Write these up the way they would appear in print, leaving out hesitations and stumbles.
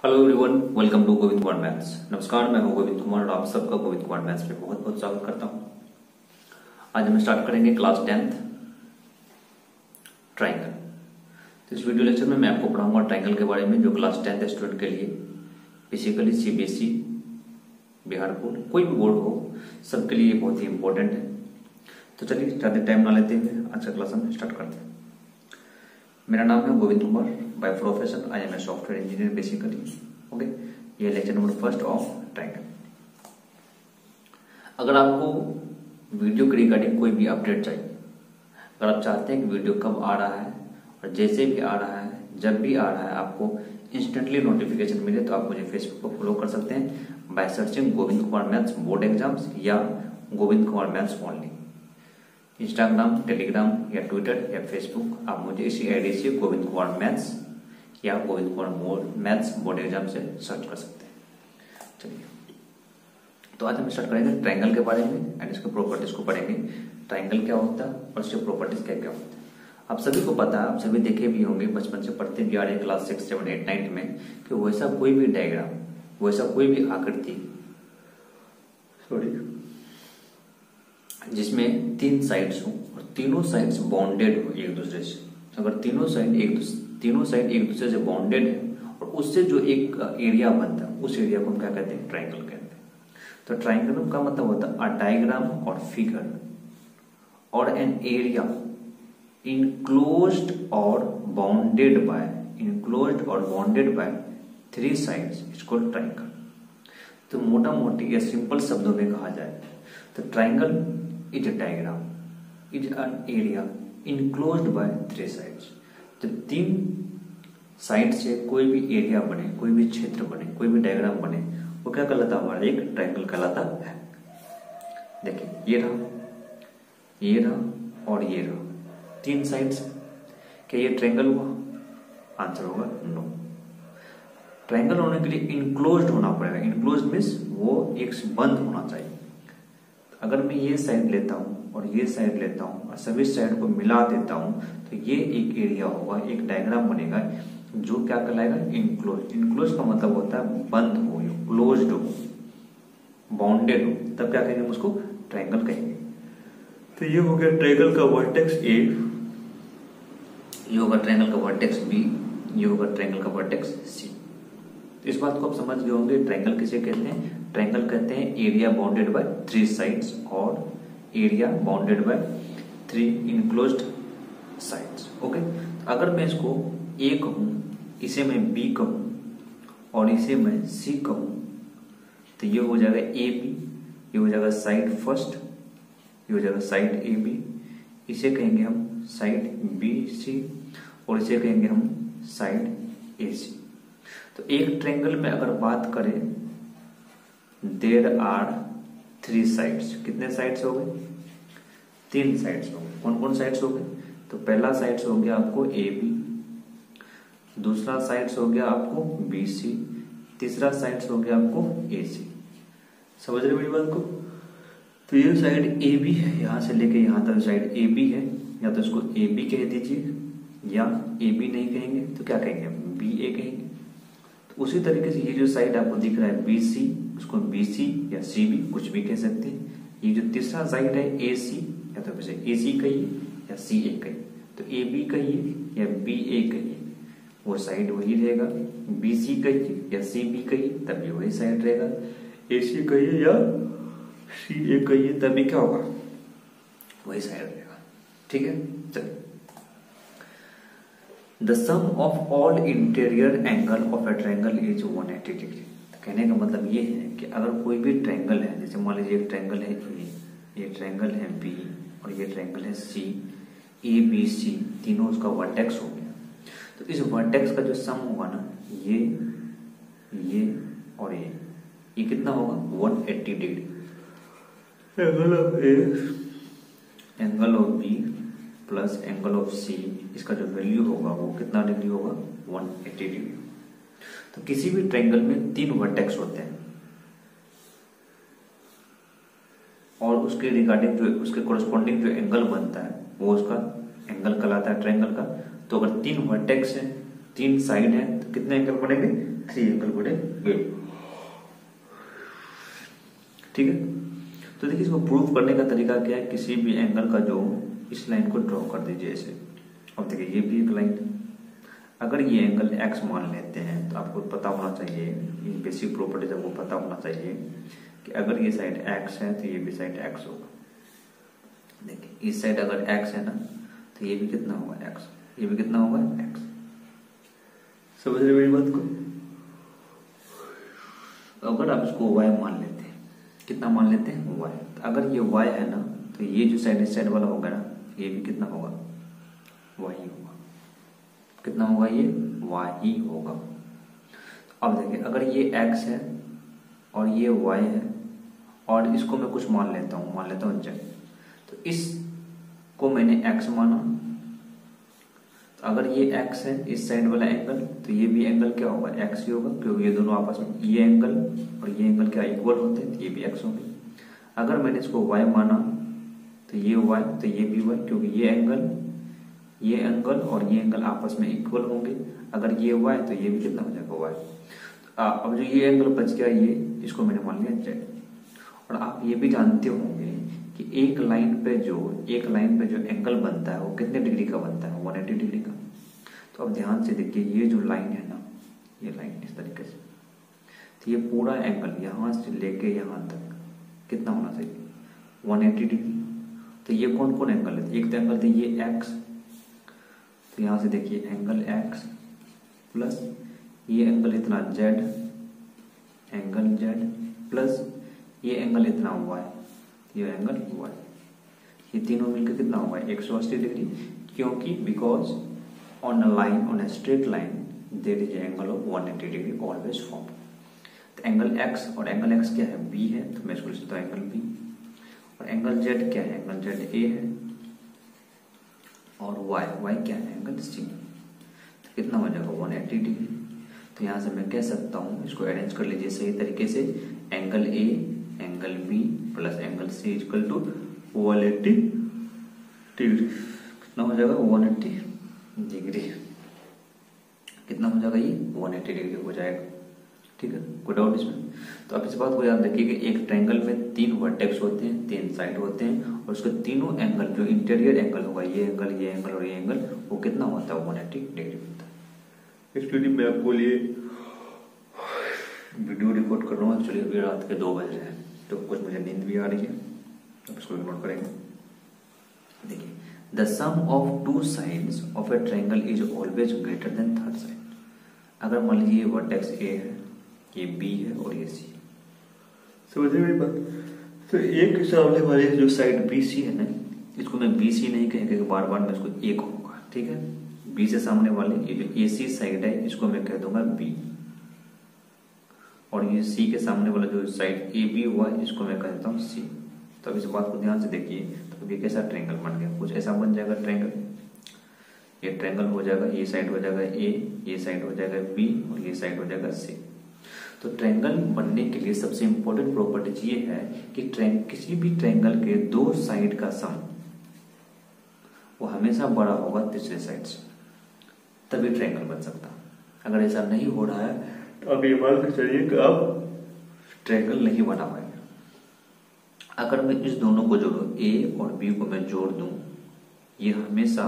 Hello everyone, welcome to Govind Kumar maths. नमस्कार, मैं हूं गोविंद कुमार और आप सबका गोविंद कुमार मैथ्स में बहुत बहुत स्वागत करता हूं। आज हम स्टार्ट करेंगे क्लास 10th ट्राइंगल। तो इस वीडियो लेक्चर में मैं आपको पढ़ाऊंगा ट्राइंगल के बारे में, जो क्लास 10th स्टूडेंट के लिए बेसिकली सीबीएसई, बिहार बोर्ड, कोई भी बोर्ड हो, सबके लिए बहुत ही इंपॉर्टेंट है। तो चलिए ज़्यादा टाइम ना लेते हुए आज का क्लास हम स्टार्ट करते हैं। मेरा नाम है Govind Kumar, by profession I am a software engineer basically. Okay, ये lecture number first of triangle. अगर आपको वीडियो के रिगार्डिंग कोई भी अपडेट चाहिए, अगर आप चाहते हैं कि वीडियो कब आ रहा है और जैसे भी आ रहा है, जब भी आ रहा है, आपको इंस्टेंटली नोटिफिकेशन मिले, तो आप मुझे फेसबुक पर फॉलो कर सकते हैं by searching Govind Kumar maths board exams या Govind Kumar maths only. Instagram, Telegram या ट्विटर या फेसबुक, आप मुझे इसी आईडी से गोविंद कुमार मैथ्स या Govind Kumar maths board exam से सर्च कर सकते हैं। चलिए, तो आज हम स्टार्ट करेंगे ट्राइंगल के बारे में एंड इसके प्रॉपर्टीज को पढ़ेंगे। ट्राइंगल क्या होता है और इसके प्रॉपर्टीज क्या क्या होता है, आप सभी को पता है, आप सभी देखे भी होंगे, बचपन से पढ़ते भी आ रहे हैं क्लास 6, 7, 8, 9 में, कि वैसा कोई भी डायग्राम, वैसा कोई भी आकृति जिसमें 3 साइड्स हो और तीनों साइड्स बाउंडेड हो एक दूसरे से। अगर तीनों साइड एक दूसरे से बाउंडेड है और उससे जो एक एरिया बनता है, उस एरिया को हम क्या कहते हैं? ट्राइंगल कहते हैं। तो ट्राइंगल का मतलब होता है अ डायग्राम और फिगर और एन एरिया इनक्लोज्ड और bounded by 3 sides is called triangle. तो मोटा मोटी या सिंपल शब्दों में कहा जाए तो triangle is a diagram is an area enclosed bye 3 sides. जब 3 साइड से कोई भी एरिया बने, कोई भी क्षेत्र बने, कोई भी डायग्राम बने, वो क्या कहलाता है? हमारा एक ट्राइंगल कहलाता है। देखिए, ये रहा और ये रहा, 3 साइड्स। क्या ये ट्राइंगल हुआ? आंसर होगा नो। ट्राइंगल होने के लिए इनक्लोज्ड होना पड़ेगा। इनक्लोज्ड मीन्स वो एक बंद होना चाहिए। अगर मैं ये साइड लेता हूं और ये साइड लेता हूं और सभी साइड को मिला देता हूं, तो ये एक एरिया होगा, एक डायग्राम बनेगा जो क्या कहलाएगा? इनक्लोज। इनक्लोज का मतलब होता है बंद हो, क्लोज्ड हो, बाउंडेड हो, तब क्या कहेंगे? उसको ट्राइंगल कहेंगे। तो ये हो गया ट्राइंगल का वर्टेक्स ए, ये होगा ट्राइंगल का वर्टेक्स बी, ये होगा ट्राइंगल का वर्टेक्स सी। इस बात को आप समझ गए होंगे। ट्राइंगल किसे कहते हैं? ट्राइंगल कहते हैं एरिया बाउंडेड बाय 3 साइड्स और area bounded by 3 enclosed sides. Okay, अगर मैं इसको ए कहूं, इसे मैं बी कहूं और इसे मैं सी कहूं, तो ये हो जाएगा ए बी, ये हो जाएगा साइड फर्स्ट, ये हो जाएगा साइड ए बी, इसे कहेंगे हम साइड बी सी और इसे कहेंगे हम साइड ए सी। तो एक ट्रायंगल में अगर बात करें, देयर आर 3 साइड्स। कितने साइड्स हो गए? 3 साइड्स हो गए। कौन कौन साइड्स हो गए? तो पहला साइड्स हो गया आपको ए बी, दूसरा साइड्स हो गया आपको बी सी, तीसरा साइड्स हो गया आपको ए सी। समझ रहे मेरी बात को? तो ये साइड ए बी है, यहां से लेके यहां तक साइड ए बी है, या तो इसको ए बी कह दीजिए, या ए बी नहीं कहेंगे तो क्या कहेंगे? बी ए कहेंगे। तो उसी तरीके से ये जो साइड आपको दिख रहा है बी सी, उसको बी सी या सी बी कुछ भी कह सकते हैं। ये जो तीसरा साइड है ए सी, या तो फिर ए सी कहिए या सी ए कहिए, तो ए बी कहिए या बी ए कहिए, वो साइड वही रहेगा। बी सी कहिए या सी बी कहिए, तब भी वही साइड रहेगा। ए सी कहिए या सी ए कहिए, तब भी क्या होगा? वही साइड रहेगा। ठीक है, चलिए। The sum of all interior angle of a triangle is 180 degree. कहने का मतलब ये है कि अगर कोई भी ट्रायंगल है, जैसे मान लीजिए एक ट्रायंगल है ए, ये ट्रायंगल है बी और ये ट्रायंगल है सी, ए बी सी तीनों उसका वर्टेक्स हो गया। तो इस वर्टेक्स का जो सम होगा ना, ये और ये कितना होगा? 180 degree. Angle of A, angle of B plus angle of C, इसका जो वैल्यू होगा वो कितना डिग्री होगा? 180 डिग्री। तो किसी भी ट्रायंगल में 3 वर्टेक्स होते हैं और उसके रिगार्डिंग जो उसके कोरस्पॉन्डिंग जो एंगल बनता है वो उसका एंगल कहलाता है ट्रायंगल का। तो अगर 3 वर्टेक्स है, 3 साइड है, तो कितने एंगल बनेंगे? 3 एंगल बनेंगे। ठीक है, तो देखिए इसको प्रूव करने का तरीका क्या है, किसी भी एंगल का जो इस लाइन को ड्रॉ कर दीजिए ऐसे। अब देखिए ये भी एक लाइन, अगर ये एंगल x मान लेते हैं तो आपको पता होना चाहिए, ये बेसिक प्रॉपर्टीज आपको पता होना चाहिए कि अगर ये साइड x है तो ये भी साइड x होगा। देखिए इस साइड अगर x है ना तो ये भी कितना होगा x, ये भी कितना होगा x। समझ रहे मेरी बात को? अगर आप इसको y मान लेते हैं, कितना मान लेते हैं y, तो अगर ये y है ना तो ये जो साइड इस साइड वाला होगा ना ये भी कितना होगा y ही होगा। कितना होगा ये y ही होगा। अब देखिए अगर ये x है और ये y है और इसको मैं कुछ मान लेता हूँ z, तो इसको मैंने x माना, तो अगर ये x है इस साइड वाला एंगल तो ये भी एंगल क्या होगा x ही होगा, क्योंकि ये दोनों आपस में ये एंगल और ये एंगल क्या इक्वल होते हैं, तो ये भी x होंगे। अगर मैंने इसको y माना तो ये y तो ये भी y, क्योंकि ये एंगल और ये एंगल आपस में इक्वल होंगे। अगर ये y तो ये भी कितना हो जाएगा y। अब जो ये एंगल बच गया ये, इसको मैंने मान लिया z। और आप ये भी जानते होंगे कि एक लाइन पे जो एंगल बनता है वो कितने डिग्री का बनता है, 180 डिग्री का। तो अब ध्यान से देखिए ये जो लाइन है ना, ये लाइन इस तरीके से, तो ये पूरा एंगल यहाँ से लेके यहाँ तक कितना होना चाहिए 180 डिग्री। तो ये कौन कौन एंगल है, एक तो एंगल थे ये x, तो यहाँ से देखिए एंगल x प्लस ये एंगल इतना z, एंगल z प्लस ये एंगल इतना y, ये एंगल y, ये तीनों मिलकर कितना होगा 180 डिग्री। क्योंकि because on a line, on a straight line there is angle of 180 degree always form. तो एंगल x और एंगल x क्या है b है, तो मैं इसको लिख सकता हूँ एंगल b। और एंगल z क्या है, एंगल z a है। और y क्या है, एंगल c। तो कितना हो जाएगा 180 डिग्री। तो यहाँ से मैं कह सकता हूँ, इसको अरेंज कर लीजिए सही तरीके से, angle a angle b plus angle c equal to 180 degree. कितना हो जाएगा 180 डिग्री। कितना हो जाएगा ये 180 डिग्री हो जाएगा। ठीक है, कोई डाउट इसमें? तो आप इस बात को याद रखिए कि एक ट्रायंगल में 3 वर्टेक्स होते हैं, 3 साइड होते हैं, और उसके तीनों एंगल जो इंटीरियर एंगल होगा, ये एंगल और ये एंगल, वो कितना होता है 180 डिग्री होता है। एक्चुअली मैं आपको लिए वीडियो रिकॉर्ड कर रहा हूँ, एक्चुअली अभी रात के 2 बज रहे हैं, तो कुछ मुझे नींद भी आ रही है, तो इसको नोट करेंगे। देखिए, the sum of 2 sides of a triangle is always greater than third side. अगर मान लीजिए ये वर्टेक्स ए है, ये बी है और ये सी है, समझ रहे मेरी बात? तो एक के सामने वाले जो साइड बी सी है ना, इसको मैं बी सी नहीं कहेंगे, बार बार मैं इसको ए कहूंगा। ठीक है, बी से सामने वाले ये जो ए सी साइड है इसको मैं कह दूंगा बी, और ये सी के सामने वाला जो साइड ए बी हुआ इसको मैं कह देता हूँ सी। तो अब इस बात को ध्यान से देखिए, तो ये कैसा ट्रायंगल बन गया, कुछ ऐसा बन जाएगा ट्रायंगल। ये ट्रायंगल हो जाएगा, ये साइड हो जाएगा ए, ये साइड हो जाएगा बी और ये साइड हो जाएगा सी। तो ट्रायंगल बनने के लिए सबसे इंपॉर्टेंट प्रॉपर्टी ये है कि किसी भी ट्रायंगल के 2 साइड का सम वो हमेशा बड़ा होगा तीसरे साइड से, तभी ट्रायंगल बन सकता। अगर ऐसा नहीं हो रहा है तो अब ये बात चलिए कि अब ट्रायंगल नहीं बना पाएंगे। अगर मैं इस दोनों को जोड़ूं, ए और बी को मैं जोड़ दूं, ये हमेशा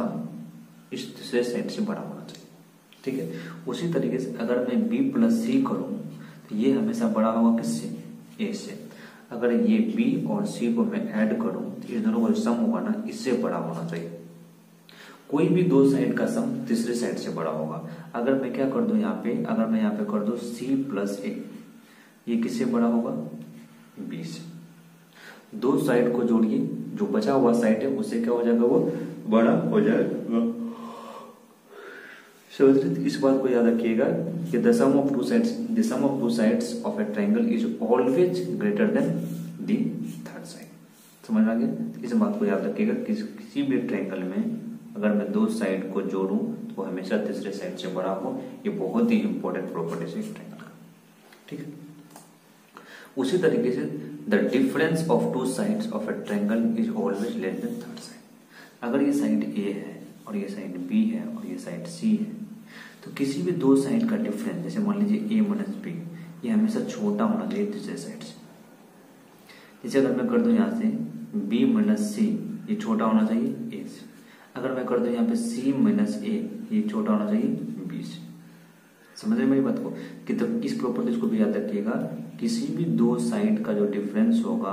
इस तीसरे साइड से बड़ा होना चाहिए। ठीक है, उसी तरीके से अगर मैं बी प्लस सी करूं तो ये हमेशा बड़ा होगा किससे, ए से। अगर ये बी और सी को मैं ऐड करूं तो इस दोनों का जो सम होगा ना, इससे बड़ा होना चाहिए। कोई भी 2 साइड का सम तीसरे साइड से बड़ा होगा। अगर मैं क्या कर दूं यहाँ पे, अगर मैं यहाँ पे कर दूं सी प्लस ए, ये किससे बड़ा होगा, बी से। 2 साइड को जोड़िए, जो बचा हुआ साइड है उससे क्या हो जाएगा, वो बड़ा हो जाएगा। समझ रहे? इस बात को याद रखिएगा कि the sum of two sides of a triangle is always greater than the third side. समझ आ गया? इस बात को याद रखिएगा कि किसी भी ट्रायंगल में अगर मैं 2 साइड को जोड़ूं तो वो हमेशा तीसरे साइड से बड़ा हो। ये बहुत ही इंपॉर्टेंट प्रॉपर्टी है इस ट्रायंगल का। ठीक है, उसी तरीके से the difference of 2 sides of a triangle is always less than third side. अगर ये साइड ए है और ये साइड बी है और ये साइड सी है, तो किसी भी दो साइड का डिफरेंस, जैसे मान लीजिए a माइनस बी, ये हमेशा छोटा होना चाहिए दूसरे साइड से। जैसे अगर मैं कर दूं यहाँ से b माइनस सी, ये छोटा होना चाहिए a से। अगर मैं कर दूं यहाँ पे c माइनस a, ये छोटा होना चाहिए b से। समझ रहे मेरी बात को? कि तो इस प्रॉपर्टीज को भी याद रखिएगा, किसी भी दो साइड का जो डिफरेंस होगा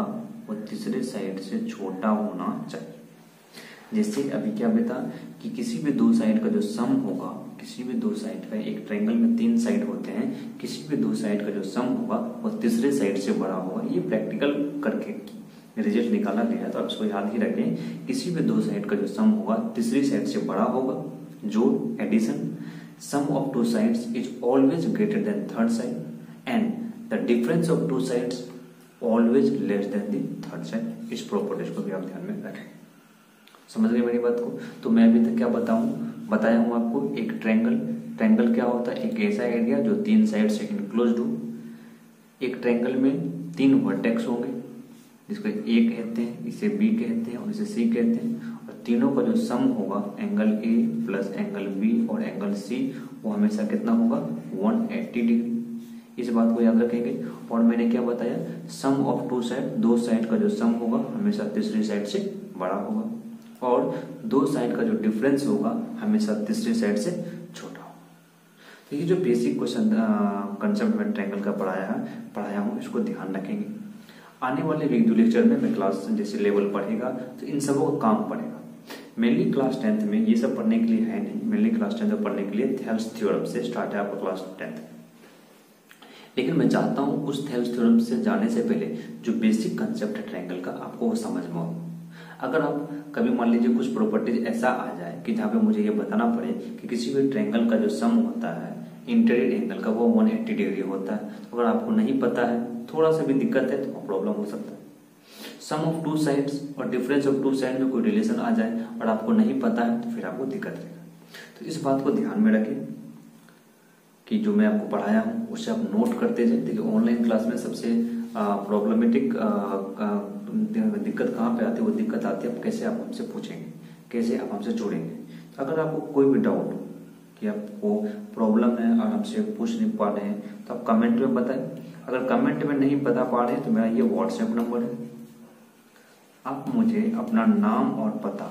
वो तीसरे साइड से छोटा होना चाहिए। जैसे अभी क्या बता कि किसी भी दो साइड का जो सम होगा, किसी भी दो साइड का, एक ट्रायंगल में 3 साइड होते हैं, किसी भी दो साइड का जो सम होगा वो तीसरे साइड से बड़ा होगा। ये प्रैक्टिकल करके रिजल्ट निकाला गया है, तो आप इसको याद ही रखें। किसी भी दो साइड का जो सम होगा तीसरी साइड से बड़ा होगा। जो addition, sum of two sides is always greater than third side and the difference of two sides always less than the third side। इस प्रॉपर्टीज को भी आप ध्यान में रखें। समझ गए मेरी बात को? तो मैं अभी तक क्या बताया हूँ आपको, एक ट्रायंगल क्या होता है? एक ऐसा एरिया जो 3 साइड से इनक्लोज्ड हो। एक ट्रायंगल में 3 वर्टेक्स होंगे, जिसको A कहते हैं, इसे B कहते हैं और इसे C कहते हैं, और तीनों का जो सम होगा angle A plus angle B और एंगल C, वो हमेशा कितना होगा? 180 डिग्री। इस बात को याद रखेंगे। और मैंने क्या बताया, सम ऑफ टू साइड, दो साइड का जो सम होगा हमेशा तीसरी साइड से बड़ा होगा, और दो साइड का जो डिफरेंस होगा हमेशा तीसरी साइड से छोटा होगा। तो ये जो बेसिक क्वेश्चन कंसेप्ट में ट्रायंगल का पढ़ाया हूँ, इसको ध्यान रखेंगे। आने वाले वीडियो लेक्चर में मैं क्लास जैसे लेवल पढ़ेगा तो इन सबों का काम पड़ेगा। मेनली क्लास 10th में ये सब पढ़ने के लिए है नहीं, मेनली क्लास 10th में पढ़ने के लिए थेल्स थ्योरम से स्टार्ट है आपका क्लास 10th। लेकिन मैं चाहता हूँ उस थेल्स थ्योरम से जाने से पहले जो बेसिक कंसेप्ट है ट्रायंगल का, आपको वो समझ में हो। अगर आप कभी मान लीजिए कुछ प्रॉपर्टीज ऐसा आ जाए कि जहाँ पे मुझे ये बताना पड़े कि किसी भी ट्रायंगल का जो सम होता है इंटीरियर एंगल का वो 180 डिग्री होता है, तो अगर आपको नहीं पता है, थोड़ा सा भी दिक्कत है, तो प्रॉब्लम हो सकता है। सम ऑफ टू साइड्स और डिफरेंस ऑफ टू साइड में कोई रिलेशन आ जाए और आपको नहीं पता है, तो फिर आपको दिक्कत रहेगा। तो इस बात को ध्यान में रखें कि जो मैं आपको पढ़ाया हूँ उससे आप नोट करते जाए। देखिए ऑनलाइन क्लास में सबसे प्रॉब्लमेटिक दिक्कत कहाँ पे आती है, वो दिक्कत आती है आप कैसे आप हमसे पूछेंगे, कैसे आप हमसे जुड़ेंगे। तो अगर आपको कोई भी डाउट कि आपको प्रॉब्लम है और हमसे पूछ नहीं पा रहे हैं, तो आप कमेंट में बताएं। अगर कमेंट में नहीं बता पा रहे हैं तो मेरा ये व्हाट्सएप नंबर है, आप मुझे अपना नाम और पता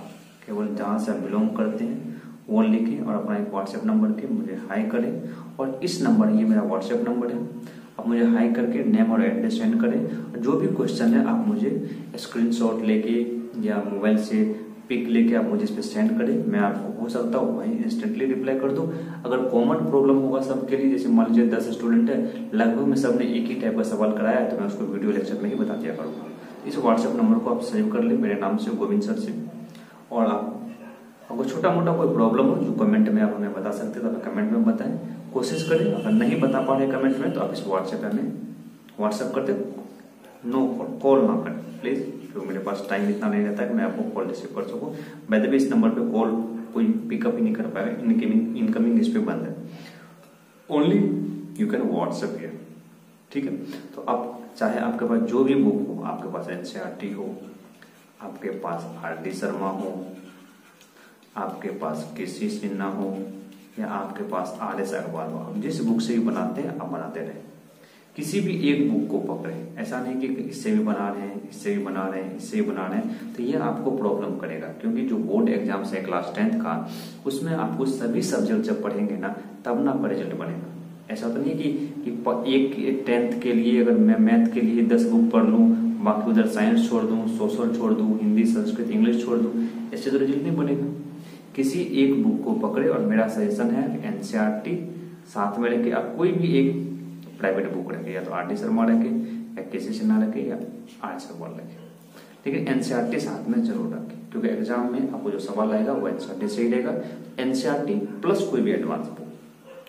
केवल जहाँ से आप बिलोंग करते हैं वो लिखें और अपना एक व्हाट्सएप नंबर के मुझे हाई करें। और इस नंबर, ये मेरा व्हाट्सएप नंबर है, आप मुझे हाई करके नेम और एड्रेस सेंड करें। और जो भी क्वेश्चन है आप मुझे स्क्रीनशॉट लेके या मोबाइल से पिक लेके आप मुझे इस पर सेंड करें। मैं आपको हो सकता हूँ वहीं इंस्टेंटली रिप्लाई कर दूं। अगर कॉमन प्रॉब्लम होगा सबके लिए, जैसे मान लीजिए 10 स्टूडेंट है, लगभग में सबने एक ही टाइप का सवाल कराया है, तो मैं उसको वीडियो लेक्चर में ही बता दिया करूँगा। इस व्हाट्सएप नंबर को आप सेव कर लें मेरे नाम से, गोविंद सर से। और आपको छोटा मोटा कोई प्रॉब्लम हो जो कमेंट में आप हमें बता सकते हैं, तो आप कमेंट में बताएं, कोशिश करें। अगर नहीं बता पा रहे कमेंट में तो आप इस व्हाट्सएप पे हमें व्हाट्सएप करते, नो कॉल ना करें प्लीज, क्योंकि मेरे पास टाइम इतना नहीं रहता है कि मैं आपको कॉल रिसीव कर सकूं। बाय द वे इस नंबर पे कॉल कोई पिकअप ही नहीं कर पाएगा, इनकमिंग इस पे बंद है, only you can WhatsApp here. ठीक है, तो आप चाहे आपके पास जो भी बुक हो, आपके पास एनसीईआरटी हो, आपके पास आर.डी. शर्मा हो, आपके पास केसी सिन्हा हो, या आपके पास आर.एस. अग्रवाल हो, आप जिस बुक से भी बनाते हैं आप बनाते रहे। किसी भी एक बुक को पकड़े, ऐसा नहीं कि इससे भी बना रहे हैं, इससे भी बना रहे हैं, इससे भी बना रहे हैं, तो ये आपको प्रॉब्लम करेगा। क्योंकि जो बोर्ड एग्जाम्स है क्लास 10th का, उसमें आपको सभी सब्जेक्ट जब पढ़ेंगे ना, तब ना आपका रिजल्ट बनेगा। ऐसा तो नहीं कि एक 10th के लिए अगर मैं मैथ के लिए 10 बुक पढ़ लूँ, बाकी उधर साइंस छोड़ दूँ, सोशल छोड़ दूँ, हिंदी संस्कृत इंग्लिश छोड़ दूँ, ऐसे तो रिजल्ट नहीं बनेगा। किसी एक बुक को पकड़े, और मेरा सजेशन है एनसीईआरटी साथ में रखे, आप कोई भी एक प्राइवेट बुक रखे, या तो आर.डी. शर्मा रखे, या केसी सिन्हा रखे, या आर.एस. अग्रवाल रखे, लेकिन एनसीईआरटी साथ में जरूर रखें, क्योंकि एग्जाम में आपको जो सवाल आएगा वो एनसीईआरटी से ही रहेगा। एनसीईआरटी प्लस कोई भी एडवांस बुक।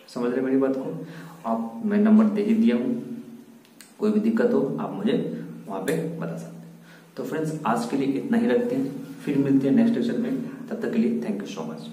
समझ रहे मेरी बात को? आप मैं नंबर दे ही दिया हूँ, कोई भी दिक्कत हो आप मुझे वहां पे बता सकते हैं। तो फ्रेंड्स आज के लिए इतना ही रखते हैं, फिर मिलते हैं नेक्स्ट लेक्चर में। तब तक के लिए थैंक यू सो मच।